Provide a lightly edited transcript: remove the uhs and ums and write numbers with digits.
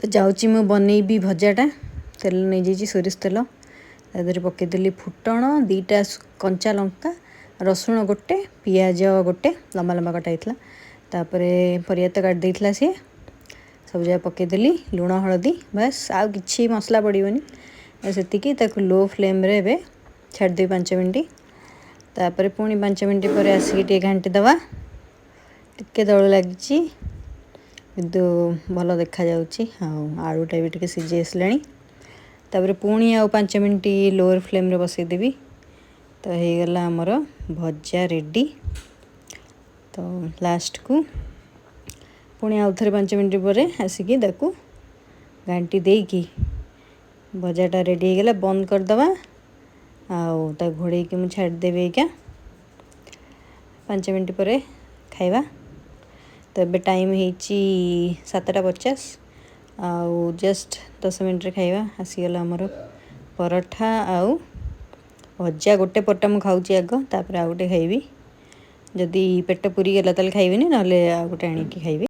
तो जाऊँगी मु बनैबी भजाटा तेल नहीं जाइए सोरिष तेल तादेह पकईदेली फुटण 2टा कंचा लंका रसुण गोटे पियाज गोटे लंबा लंबा कटा होता तापर परिया तो काट देता सी सब जगह पकईदेली लुण हलदी बस आउ कि मसला पड़ोनी से लो फ्लेम रे बे छाड़ी 5 मिनट तापर पुणी 5 मिनट पर आसिक घाटी दवा टिके दल लगी किंतु भल देखा जाउची आलूटा भी टिके सिझी आसलानी तापर पुणी आउ 5 मिनट लोअर फ्लेम रे बसईदेवी तो हो गला आमर भजा रेडी। तो लास्ट को पुणी आउ थे 5 मिनट पर आसिक घाटी देकी भजाटा रेडी हो गला बंद करदे आउ घोड़े की मुझे छाड़देवी क्या 5 मिनट पर खाइबा। तो ये टाइम हो 7:50 आउ जस्ट 10 मिनट खाइबा आसीगला आमर पराठा आउ भजा गोटे पटा मुझे खाऊँ आग तापर आउ गोटे खाइबी जदि पेट पूरी गला ताल खाइबिनी ना आउ गोटे आनिकी खाइबी।